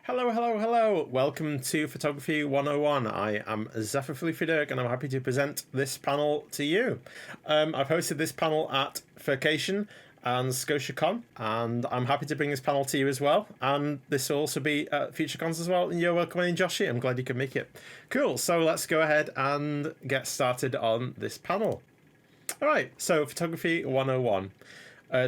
Hello, hello, hello. Welcome to Photography 101. I am Zephyr Fliffydirk and I'm happy to present this panel to you. I've hosted this panel at Vacation and ScotiaCon, and I'm happy to bring this panel to you as well. And this will also be at future cons as well. And you're welcome in, Joshy. I'm glad you could make it. Cool. So let's go ahead and get started on this panel. All right. So Photography 101.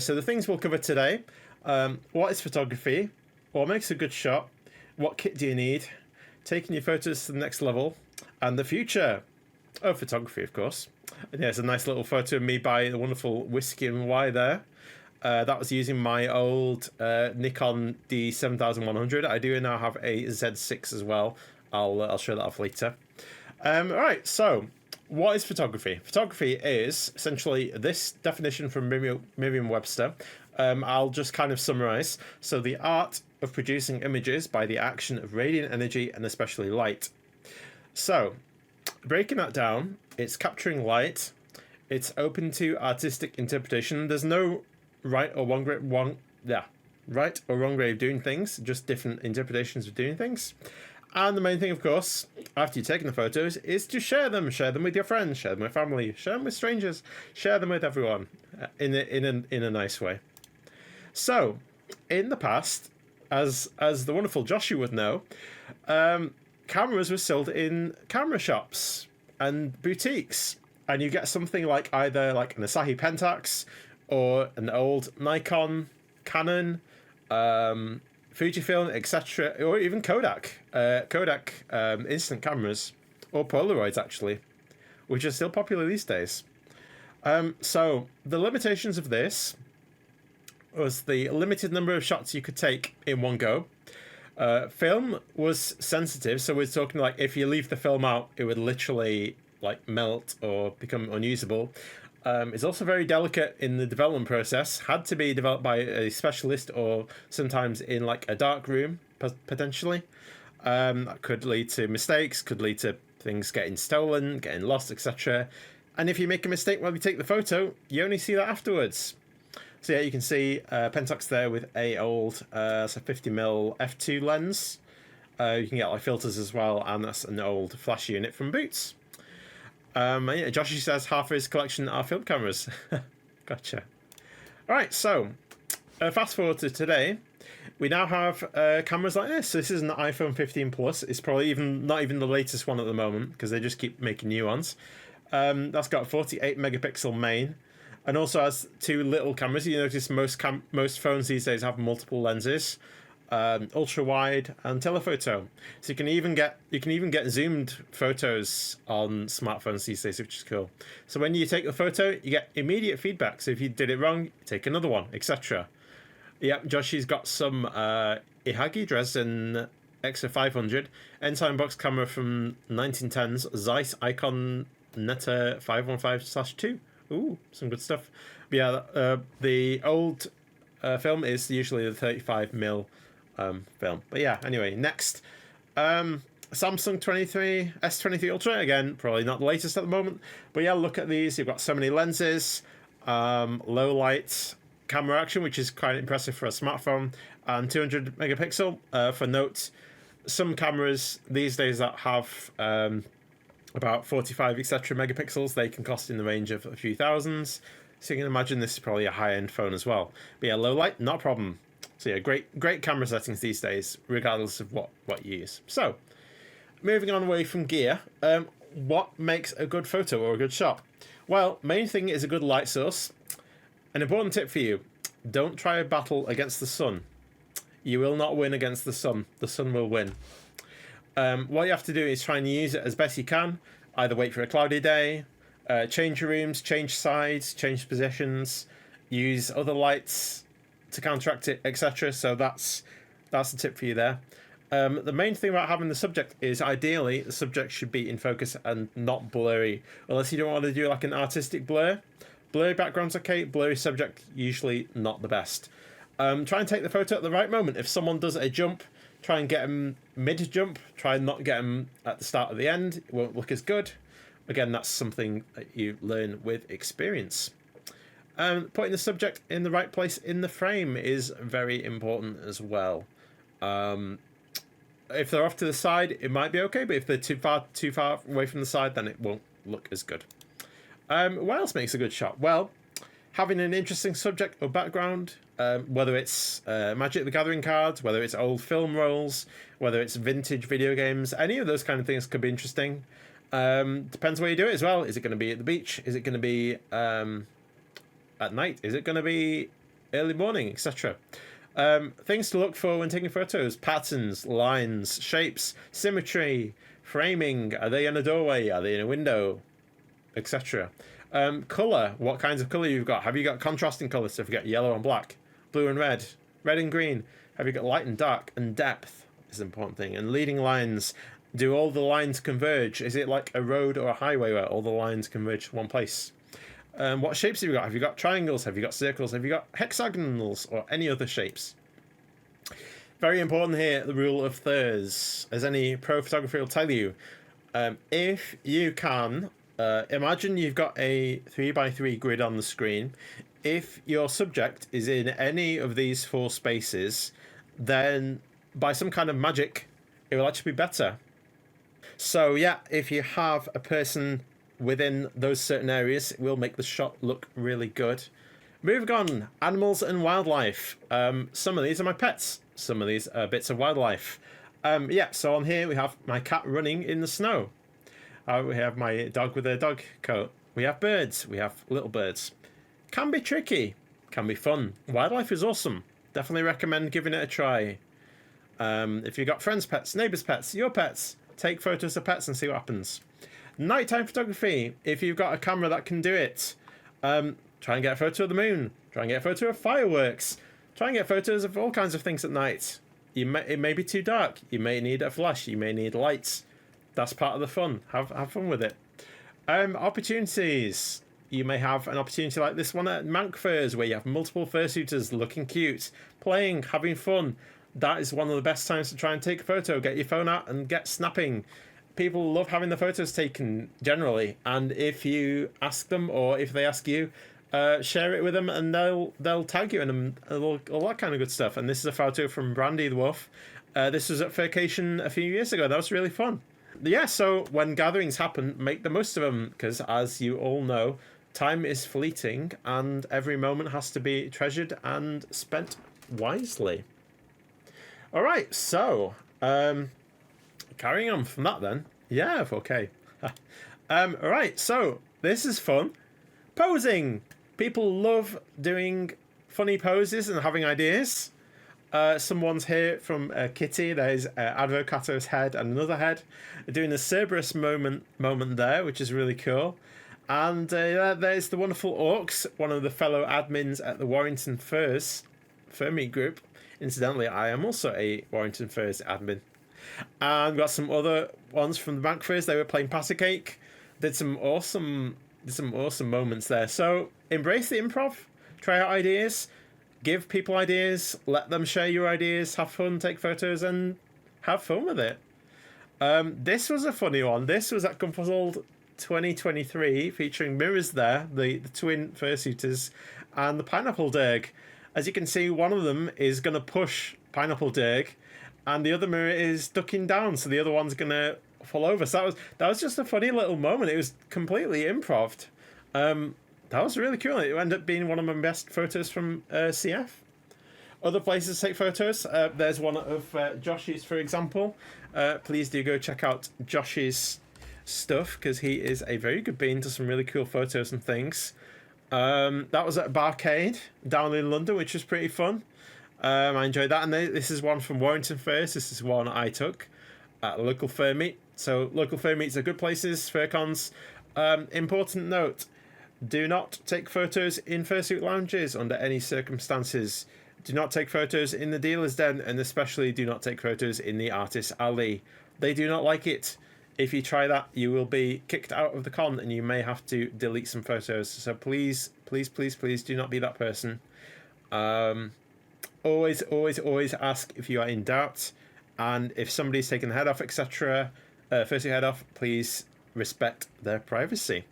So the things we'll cover today. What is photography? What makes a good shot? What kit do you need? Taking your photos to the next level. And the future of photography, of course. And there's a nice little photo of me by the wonderful Whiskey and Y there. That was using my old Nikon D7100. I do now have a Z6 as well. I'll show that off later. All right, so what is photography? Photography is essentially this definition from Merriam-Webster. I'll just kind of summarize. So the art of producing images by the action of radiant energy and especially light. So breaking that down, it's capturing light. It's open to artistic interpretation. There's no right or wrong way of doing things, just different interpretations of doing things. And the main thing, of course, after you've taken the photos, is to share them. Share them with your friends, share them with family, share them with strangers, share them with everyone in a nice way. So, in the past, as the wonderful Joshua would know, cameras were sold in camera shops and boutiques, and you get something like either like an Asahi Pentax or an old Nikon, Canon, Fujifilm, etc., or even Kodak instant cameras, or Polaroids actually, which are still popular these days. So the limitations of this was the limited number of shots you could take in one go. Film was sensitive, so we're talking like if you leave the film out, it would literally like melt or become unusable. It's also very delicate in the development process. Had to be developed by a specialist or sometimes in like a dark room, potentially. That could lead to mistakes, could lead to things getting stolen, getting lost, etc. And if you make a mistake while you take the photo, you only see that afterwards. So yeah, you can see Pentax there with a old 50mm f2 lens. You can get like filters as well, and that's an old flash unit from Boots. Yeah, Joshua says half of his collection are film cameras. Gotcha. All right, so fast forward to today, we now have cameras like this. So this is an iPhone 15 Plus. It's probably not even the latest one at the moment because they just keep making new ones. That's got a 48 megapixel main. And also has two little cameras. You notice most phones these days have multiple lenses, ultra wide and telephoto. So you can even get zoomed photos on smartphones these days, which is cool. So when you take the photo, you get immediate feedback. So if you did it wrong, take another one, etc. Yep, Joshy's got some Ihagee Dresden Extra 500 Ensign box camera from 1910s Zeiss Icon Netta 515/2. Ooh, some good stuff. But yeah, the old film is usually the 35mm film. But yeah, anyway, next. Samsung S23 Ultra. Again, probably not the latest at the moment. But yeah, look at these. You've got so many lenses, low light camera action, which is quite impressive for a smartphone, and 200 megapixel. For note, some cameras these days that have about 45 etc megapixels, they can cost in the range of a few thousands. So you can imagine this is probably a high-end phone as well. But yeah, low light, not a problem. So yeah, great camera settings these days, regardless of what you use. So moving on away from gear, what makes a good photo or a good shot? Well, main thing is a good light source. An important tip for you: don't try a battle against the sun. You will not win against the sun. The sun will win. What you have to do is try and use it as best you can. Either wait for a cloudy day, change your rooms, change sides, change positions, use other lights to counteract it, etc. So that's the tip for you there. The main thing about having the subject is ideally the subject should be in focus and not blurry, unless you don't want to do like an artistic blur. Blurry background's okay, blurry subject usually not the best. Try and take the photo at the right moment. If someone does a jump, try and get them mid-jump. Try and not get them at the start or the end. It won't look as good. Again, that's something that you learn with experience. Putting the subject in the right place in the frame is very important as well. If they're off to the side, it might be okay, but if they're too far away from the side, then it won't look as good. What else makes a good shot? Well, having an interesting subject or background, whether it's Magic the Gathering cards, whether it's old film rolls, whether it's vintage video games, any of those kind of things could be interesting. Depends where you do it as well. Is it going to be at the beach? Is it going to be at night? Is it going to be early morning, etc.? Things to look for when taking photos: patterns, lines, shapes, symmetry, framing. Are they in a doorway? Are they in a window? Etc. Colour. What kinds of colour you've got? Have you got contrasting colours? So if you got yellow and black, blue and red and green. Have you got light and dark? And depth is an important thing. And leading lines. Do all the lines converge? Is it like a road or a highway where all the lines converge to one place? What shapes have you got? Have you got triangles? Have you got circles? Have you got hexagonals or any other shapes? Very important here, the rule of thirds. As any pro photographer will tell you, if you can, imagine you've got a 3x3 grid on the screen. If your subject is in any of these 4 spaces, then by some kind of magic, it will actually be better. So yeah, if you have a person within those certain areas, it will make the shot look really good. Moving on, animals and wildlife. Some of these are my pets. Some of these are bits of wildlife. Yeah, so on here we have my cat running in the snow. We have my dog with a dog coat. We have birds. We have little birds. Can be tricky. Can be fun. Wildlife is awesome. Definitely recommend giving it a try. If you've got friends' pets, neighbours' pets, your pets, take photos of pets and see what happens. Nighttime photography. If you've got a camera that can do it, try and get a photo of the moon. Try and get a photo of fireworks. Try and get photos of all kinds of things at night. It may be too dark. You may need a flash. You may need lights. That's part of the fun. Have fun with it. Opportunities. You may have an opportunity like this one at Mank Furs, where you have multiple fursuiters looking cute, playing, having fun. That is one of the best times to try and take a photo. Get your phone out and get snapping. People love having the photos taken generally, and if you ask them or if they ask you, share it with them and they'll tag you in them, all that kind of good stuff. And this is a photo from Brandy the Wolf. This was at Furcation a few years ago. That was really fun. Yeah, so when gatherings happen, make the most of them, because as you all know, time is fleeting and every moment has to be treasured and spent wisely. All right, so carrying on from that then. Yeah, okay. All right, so this is fun. Posing. People love doing funny poses and having ideas. Some ones here from Kitty. There's Advocato's head and another head. Doing the Cerberus moment there, which is really cool. And there's the wonderful Orcs, one of the fellow admins at the Warrington Furs Fur Meet group. Incidentally, I am also a Warrington Furs admin. And got some other ones from the Bank Furs. They were playing tqake. Did some awesome moments there. So embrace the improv. Try out ideas. Give people ideas. Let them share your ideas. Have fun. Take photos and have fun with it. This was a funny one. This was at Compuzzled 2023, featuring mirrors there, the twin fursuiters, and the Pineapple Derg. As you can see, one of them is going to push Pineapple Derg, and the other mirror is ducking down, so the other one's going to fall over. So that was just a funny little moment. It was completely improv. That was really cool. It ended up being one of my best photos from CF. Other places to take photos. There's one of Josh's, for example. Please do go check out Josh's stuff, because he is a very good bean, does some really cool photos and things. That was at Barcade down in London, which was pretty fun. I enjoyed that. And this is one from Warrington Furs. This is one I took at a local fur meet. So local fur meets are good places, fur cons. Important note, do not take photos in fursuit lounges under any circumstances. Do not take photos in the dealer's den, and especially do not take photos in the artist's alley. They do not like it. If you try that, you will be kicked out of the con and you may have to delete some photos. So please, please, please, please do not be that person. Always, always, always ask if you are in doubt. And if somebody's taken the head off, etc., fursuit head off, please respect their privacy.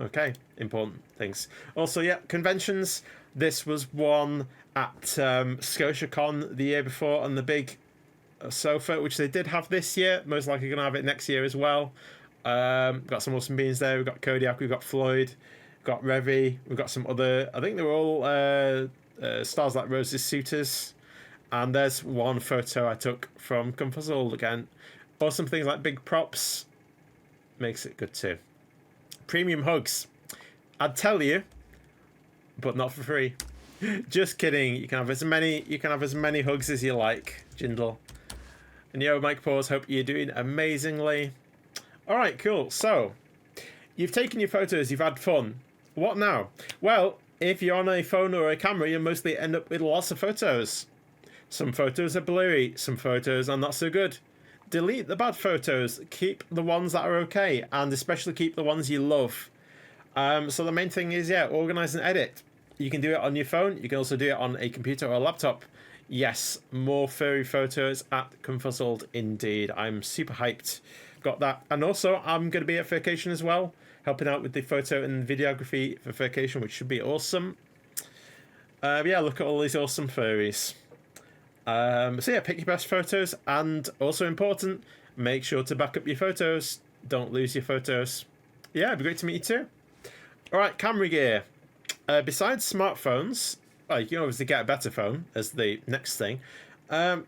Okay, important things. Also, yeah, conventions. This was one at ScotiaCon the year before, and the big sofa, which they did have this year. Most likely going to have it next year as well. Got some awesome beans there. We've got Kodiak, we've got Floyd, we've got Revy, we've got some other, I think they were all Stars Like Roses suitors. And there's one photo I took from Confuzzled again. Awesome things like big props. Makes it good too. Premium hugs. I'd tell you, but not for free. Just kidding. You can have as many hugs as you like, Jindal. And yo, Mike Paws, hope you're doing amazingly. Alright, cool. So, you've taken your photos, you've had fun. What now? Well, if you're on a phone or a camera, you'll mostly end up with lots of photos. Some photos are blurry, some photos are not so good. Delete the bad photos, keep the ones that are okay, and especially keep the ones you love. So the main thing is, yeah, organize and edit. You can do it on your phone, you can also do it on a computer or a laptop. Yes, more furry photos at Confuzzled indeed. I'm super hyped. Got that. And also, I'm going to be at Furcation as well, helping out with the photo and videography for Furcation, which should be awesome. Yeah, look at all these awesome furries. So yeah, pick your best photos, and also important, make sure to back up your photos. Don't lose your photos. Yeah, it'd be great to meet you too. Alright, camera gear. Besides smartphones, well, you can obviously get a better phone as the next thing.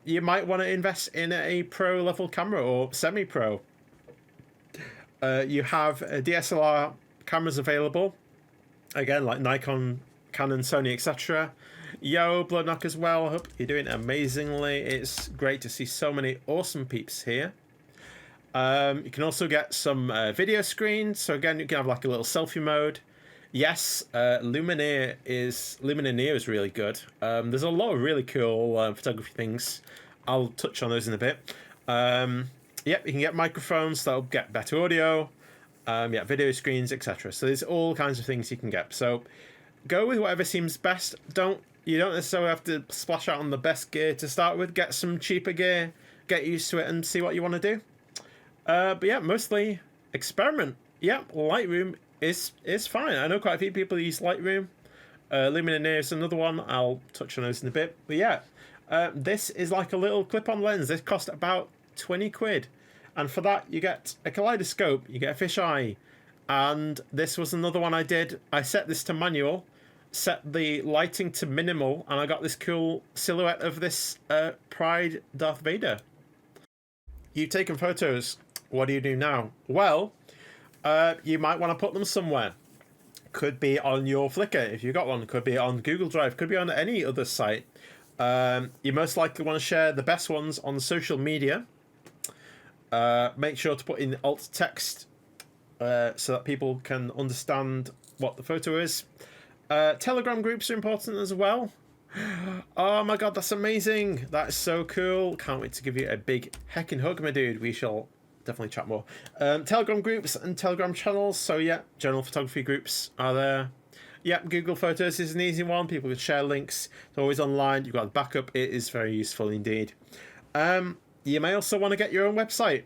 You might want to invest in a pro level camera or semi-pro. You have DSLR cameras available. Again, like Nikon, Canon, Sony, etc. Yo, Bloodknock as well. Hope you're doing amazingly. It's great to see so many awesome peeps here. You can also get some video screens. So again, you can have like a little selfie mode. Yes, Lumineer is really good. There's a lot of really cool photography things. I'll touch on those in a bit. Yep, you can get microphones that'll get better audio. Yeah, video screens, etc. So there's all kinds of things you can get. So go with whatever seems best. You don't necessarily have to splash out on the best gear to start with. Get some cheaper gear, get used to it, and see what you want to do. But yeah, mostly experiment. Yeah, Lightroom is fine. I know quite a few people use Lightroom. Lumineer is another one. I'll touch on those in a bit. But yeah, this is like a little clip-on lens. This cost about 20 quid. And for that, you get a kaleidoscope, you get a fisheye. And this was another one I did. I set this to manual, set the lighting to minimal, and I got this cool silhouette of this Pride Darth Vader. You've taken photos. What do you do now? Well, you might want to put them somewhere. Could be on your Flickr if you've got one. Could be on Google Drive. Could be on any other site. You most likely want to share the best ones on social media. Make sure to put in alt text so that people can understand what the photo is. Telegram groups are important as well. Oh my god, that's amazing. That is so cool. Can't wait to give you a big heckin' hug, my dude. We shall definitely chat more. Telegram groups and Telegram channels. So yeah, general photography groups are there. Yeah, Google Photos is an easy one. People can share links. It's always online. You've got a backup. It is very useful indeed. You may also want to get your own website.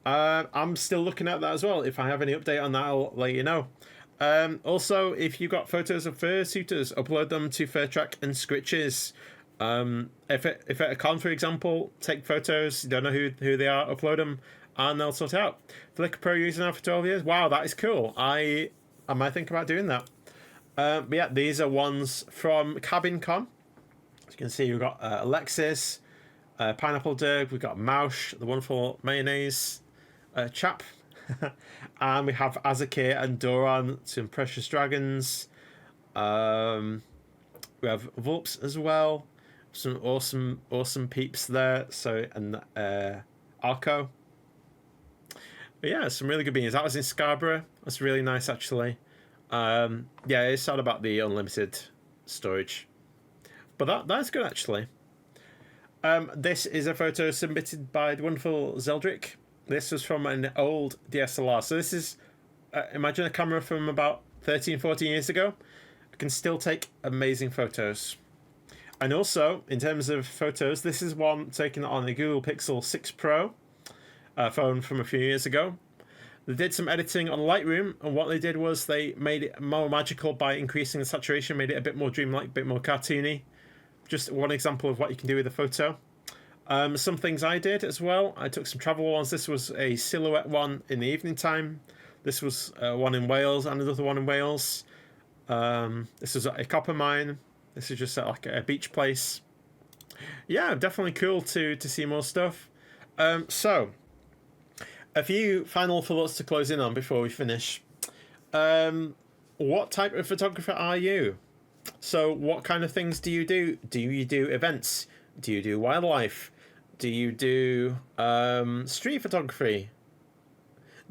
I'm still looking at that as well. If I have any update on that, I'll let you know. Also, if you've got photos of fursuiters, upload them to Furtrack and Scritches. If at a con, for example, take photos, you don't know who they are, upload them, and they'll sort it out. Flickr Pro user now for 12 years. Wow, that is cool. I might think about doing that. But yeah, these are ones from Cabin Con. As you can see, we've got Alexis, Pineapple Dirk, we've got Mausch, the wonderful mayonnaise chap. And we have Azakir and Doran, some precious dragons. We have Vulps as well. Some awesome peeps there. So, and Arco. But yeah, some really good beans. That was in Scarborough. That's really nice, actually. Yeah, it's sad about the unlimited storage. But that's good, actually. This is a photo submitted by the wonderful Zeldrick. This was from an old DSLR. So this is, imagine a camera from about 13, 14 years ago. It can still take amazing photos. And also, in terms of photos, this is one taken on a Google Pixel 6 Pro phone from a few years ago. They did some editing on Lightroom, and what they did was they made it more magical by increasing the saturation, made it a bit more dreamlike, a bit more cartoony. Just one example of what you can do with a photo. Some things I did as well. I took some travel ones. This was a silhouette one in the evening time. This was one in Wales and another one in Wales. This was a copper mine. This is just like a beach place. Yeah, definitely cool to see more stuff. So, a few final thoughts to close in on before we finish. What type of photographer are you? So, what kind of things do you do? Do you do events? Do you do wildlife? Do you do street photography?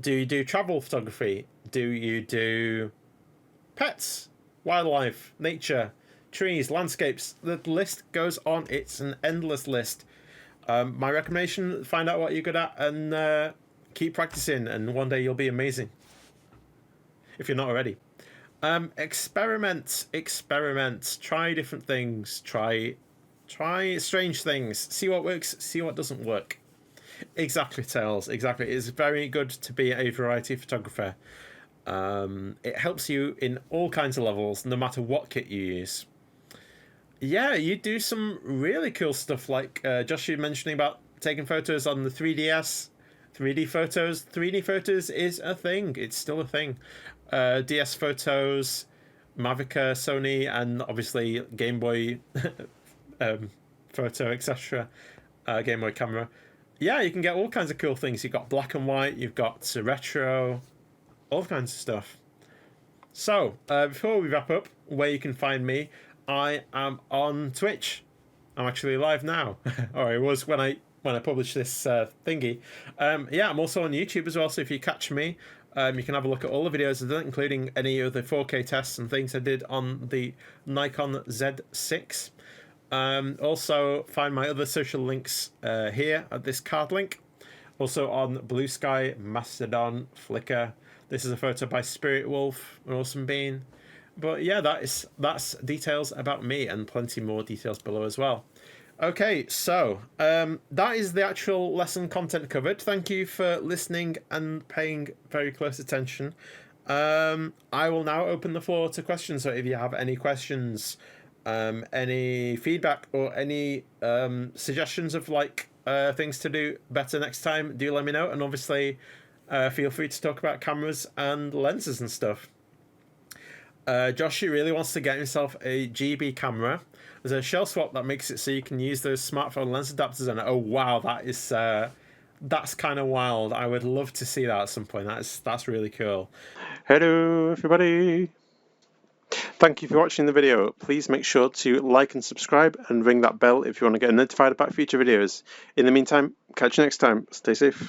Do you do travel photography? Do you do pets, wildlife, nature, trees, landscapes? The list goes on. It's an endless list. My recommendation: find out what you're good at and keep practicing, and one day you'll be amazing. If you're not already. Experiment. Try different things. Try strange things. See what works. See what doesn't work. Exactly, Tails. Exactly. It's very good to be a variety photographer. It helps you in all kinds of levels, no matter what kit you use. Yeah, you do some really cool stuff, like Josh, you mentioning about taking photos on the 3DS. 3D photos. 3D photos is a thing. It's still a thing. DS photos, Mavica, Sony, and obviously Game Boy photo, etc. Game Boy camera. Yeah, you can get all kinds of cool things. You've got black and white, you've got retro, all kinds of stuff. So, before we wrap up, where you can find me, I am on Twitch. I'm actually live now. Or I was when I published this thingy. Yeah, I'm also on YouTube as well, so if you catch me, you can have a look at all the videos I've done, including any of the 4K tests and things I did on the Nikon Z6. Also, find my other social links here at this card link. Also on Blue Sky, Mastodon, Flickr. This is a photo by Spirit Wolf, an awesome bean. But yeah, that's details about me, and plenty more details below as well. Okay, so that is the actual lesson content covered. Thank you for listening and paying very close attention. I will now open the floor to questions. So if you have any questions, any feedback, or any suggestions of things to do better next time, do let me know. And obviously, feel free to talk about cameras and lenses and stuff. Josh really wants to get himself a GB camera. There's a shell swap that makes it so you can use those smartphone lens adapters on it. Oh wow, that's kind of wild. I would love to see that at some point. That's really cool. Hello everybody. Thank you for watching the video. Please make sure to like and subscribe and ring that bell if you want to get notified about future videos. In the meantime, catch you next time. Stay safe.